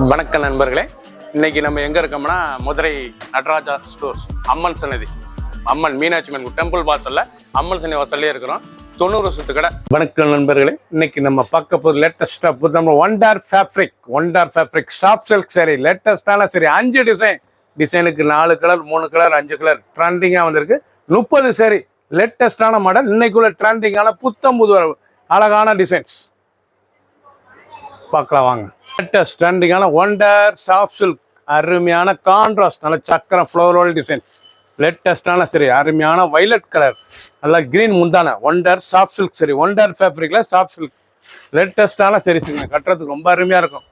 வணக்கம் நண்பர்களே, இன்னைக்கு நம்ம எங்க இருக்கோம்னா மதுரை நடராஜா ஸ்டோர்ஸ் அம்மன் சன்னதி, அம்மன் மீனாட்சி அம்மன் டெம்பிள் வாசல்ல அம்மன் சன்னதி வாசல்லே இருக்கிறோம். 90 வருஷத்து கடை. வணக்கம் நண்பர்களே, இன்னைக்கு நம்ம பார்க்க போகிற லேட்டஸ்டா புது wonder fabric soft silk sari, லேட்டஸ்டான சரி 5 டிசைனுக்கு 4 கலர் 3 கலர் 5 கலர் ட்ரெண்டிங்காக வந்திருக்கு. 30 சாரி லேட்டஸ்டான மாடல், இன்னைக்குள்ள ட்ரெண்டிங்கான புத்தம் புது அழகான டிசைன்ஸ் பார்க்கலாம் வாங்க. லேட்டஸ்ட் ட்ரெண்டிங்கான ஒண்டர் சாஃப்ட் சில்க், அருமையான கான்ட்ராஸ்ட், நல்ல சக்கரம் ஃப்ளோரல் டிசைன், லேட்டஸ்டான சரி அருமையான வைலட் கலர், நல்லா கிரீன் முந்தான ஒண்டர் சாஃப்ட் சில்க் சரி, ஒண்டர் ஃபேப்ரிக்ல சாஃப்ட் சில்க் லேட்டஸ்டான சரி கட்டுறதுக்கு ரொம்ப அருமையாக இருக்கும்.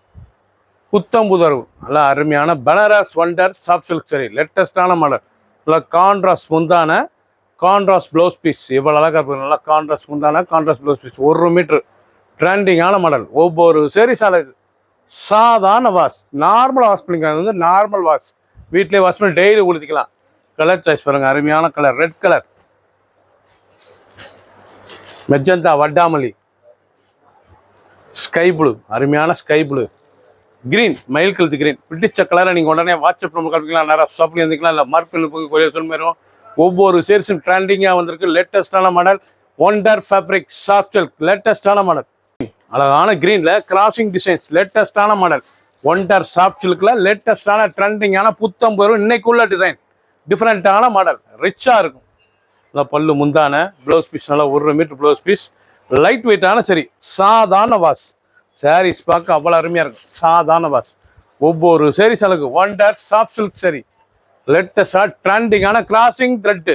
புத்தம் புதர்வு நல்லா அருமையான பனாரஸ் ஒண்டர் சாஃப்ட் சில்க் சரி, லேட்டஸ்டான மாடல், நல்லா கான்ட்ராஸ்ட் முந்தான, கான்ட்ராஸ்ட் ப்ளவுஸ் பீஸ், இவ்வளோ அழகாக இருக்கும். நல்லா கான்ட்ராஸ்ட் முந்தான, கான்ட்ராஸ்ட் ப்ளவுஸ் பீஸ், 1 மீட்ரு ட்ரெண்டிங்கான மாடல். ஒவ்வொரு சரி சாலைக்கு சாதாரண வாஷ், நார்மலாக வாஷ் பண்ணிக்கிறது வந்து நார்மல் வாஷ், வீட்டிலே வாஷ் பண்ணி டெய்லி ஊற்றிக்கலாம். கலர் சாய்ஸ் பாருங்கள், அருமையான கலர், ரெட் கலர், மெஜந்தா வட்டாமல்லி, ஸ்கை ப்ளூ, அருமையான ஸ்கை ப்ளூ, கிரீன் மயில் கழுத்து கிரீன், பிடிச்ச கலரை நீங்கள் உடனே வாட்ஸ்அப் நம்ம கழிக்கலாம், நிறையா ஷாப்பில் இருந்துக்கலாம், இல்லை மார்க்கெட்டில் போய் கொஞ்சம் சொல்லிடுவோம். ஒவ்வொரு சேர்ஸும் ட்ரெண்டிங்காக வந்திருக்கு. லேட்டஸ்டான model wonder fabric soft silk, லேட்டஸ்டான மாடல், அழகான கிரீன்ல கிராசிங் டிசைன்ஸ், லேட்டஸ்டான மாடல் ஒண்டர் சாஃப்ட் சில்க்ல லேட்டஸ்டான ட்ரெண்டிங்கான புத்தம் வரும். இன்னைக்குள்ள டிசைன் டிஃப்ரெண்டான மாடல், ரிச்சா இருக்கும். நல்லா பல்லு முந்தான, ப்ளவுஸ் பீஸ் நல்லா 1 மீட்டர் ப்ளவுஸ் பீஸ், லைட் வெயிட்டான சரி, சாதாரண வாஷ், சாரீஸ் பார்க்க அவ்வளோ அருமையாக இருக்கும். சாதாரண வாஷ், ஒவ்வொரு சாரீஸ் அளவுக்கு ஒண்டர் சாஃப்ட் சில்க் சரி, லேட்டஸ்டாக ட்ரெண்டிங்கான கிராசிங் த்ரெட்டு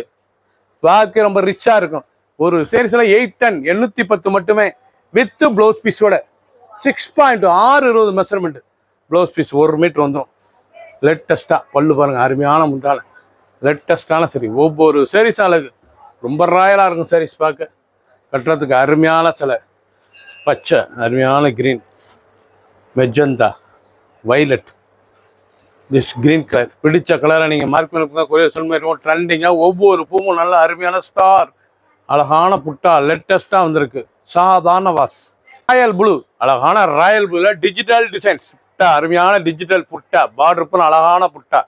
பார்க்க ரொம்ப ரிச்சாக இருக்கும். ஒரு சாரீஸில் 8 டன் 810 மட்டுமே வித் ப்ளவுஸ் பீஸோட 6.620 மெஷர்மெண்ட் ப்ளவுஸ் பீஸ் 1 மீட்டர் வந்துடும். லேட்டஸ்ட்டாக பல்லு பாருங்கள், அருமையான முந்தான, லேட்டஸ்டான சரி, ஒவ்வொரு சாரீஸ் அழகு ரொம்ப ராயலாக இருக்கும். சாரீஸ் பார்க்க கட்டுறதுக்கு அருமையான சிலை, பச்சை அருமையான green, magenta violet, this green colour, பிடிச்ச கலரை நீங்கள் மார்க் பண்ணி கொரியர் சொல்லுங்க. ட்ரெண்டிங்காக ஒவ்வொரு பூவும் நல்ல அருமையான ஸ்டார், அழகான புட்டா லேட்டஸ்ட்டாக வந்திருக்கு. சாதாரண வாஷ், ராயல் ப்ளூ, அழகான ராயல் ப்ளூல டிஜிட்டல் டிசைன்ஸ் புட்டா, அருமையான டிஜிட்டல் புட்டா, பார்டர் பண்ண அழகான புட்டா,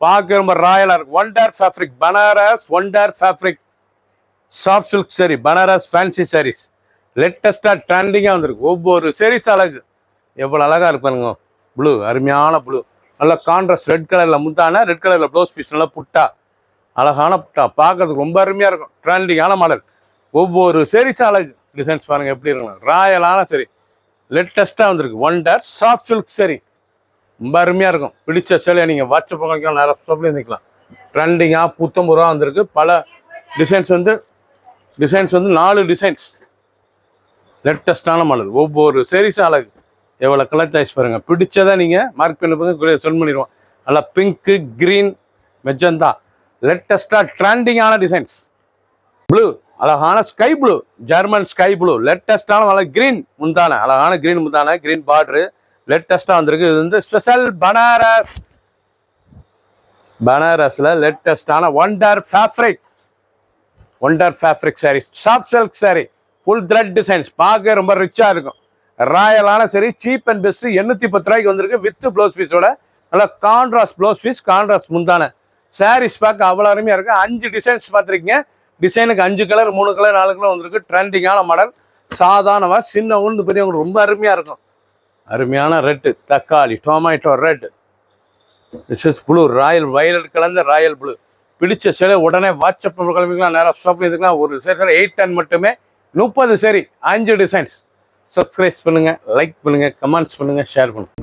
பார்க்க ரொம்ப ராயலாக இருக்கு. Wonder fabric Banaras wonder fabric soft silk சரி, பனாரஸ் ஃபேன்சி சாரீஸ் லேட்டஸ்டாக ட்ரெண்டிங்காக வந்திருக்கு. ஒவ்வொரு சாரீஸ் அழகு எவ்வளோ அழகாக இருப்பானுங்க. ப்ளூ அருமையான ப்ளூ, நல்லா கான்ட்ராஸ்ட் ரெட் கலரில் முந்தான, ரெட் கலரில் ப்ளவுஸ் பீஸ், நல்லா புட்டா அழகான புட்டா, பார்க்கறதுக்கு ரொம்ப அருமையாக இருக்கும். ட்ரெண்டிங்கான மாடல், ஒவ்வொரு சாரீஸ் அழகு டிசைன்ஸ் பாருங்கள் எப்படி இருக்குங்க. ராயலான சரி லேட்டஸ்ட்டாக வந்திருக்கு. ஒண்டர் சாஃப்ட் சில்க் சரி ரொம்ப அருமையாக இருக்கும். பிடிச்ச சேலையை நீங்கள் வாட்ஸ்அப் பண்ணிக்கலாம், நிறைய ஷாப்லேயே இருந்துக்கலாம். ட்ரெண்டிங்காக புத்தம்பூராக வந்திருக்கு. பல டிசைன்ஸ் வந்து 4 டிசைன்ஸ் லேட்டஸ்டான மாடல், ஒவ்வொரு சாரீஸும் அழகு எவ்வளோ கலர் சாய்ஸ் பாருங்கள். பிடிச்சதை நீங்கள் மார்க் பண்ணி போங்க, சொல் பண்ணிடுவோம். நல்லா பிங்க்கு, க்ரீன், மெஜந்தா, லேட்டஸ்டாக ட்ரெண்டிங்கான டிசைன்ஸ். ப்ளூ அழகான sky blue, German sky blue, லேட்டஸ்டான நல்ல கிரீன் முந்தான, அழகான கிரீன் முந்தான, கிரீன் பார்டரு லேட்டஸ்டாக வந்திருக்கு. இது வந்து ஸ்பெஷல் பனாரஸில் லேட்டஸ்டான wonder fabric sari, soft silk sari, full thread designs, பார்க்க ரொம்ப ரிச்சாக இருக்கும். ராயலான சரி, சீப் அண்ட் பெஸ்ட் 810 ரூபாய்க்கு வந்திருக்கு வித் ப்ளவுஸ் பீஸோட. நல்லா கான்ட்ராஸ்ட் ப்ளவுஸ் பீஸ், கான்ட்ராஸ்ட் முந்தான, சாரீஸ் பார்க்க அவ்வளோ அருமையாக இருக்கும். 5 டிசைன்ஸ் பார்த்துருக்கீங்க. டிசைனுக்கு 5 கலர் 3 கலர் 4 கலர் வந்திருக்கு. ட்ரெண்டிங்கான மாடல், சாதாரணமாக சின்னவங்க பெரியவங்களுக்கு ரொம்ப அருமையாக இருக்கும். அருமையான ரெட்டு, தக்காளி tomato red, blue Royal violet கலந்த ராயல் ப்ளூ. பிடிச்ச சேலை உடனே வாட்ஸ்அப் கிளம்பிக்கலாம், நேரம் ஷாப்பில் இருந்துக்கலாம். ஒரு சேலை 8 டன் மட்டுமே, 30 சரி 5 டிசைன்ஸ். சப்ஸ்கிரைப் பண்ணுங்கள், லைக் பண்ணுங்கள், கமெண்ட்ஸ் பண்ணுங்கள், ஷேர் பண்ணுங்கள்.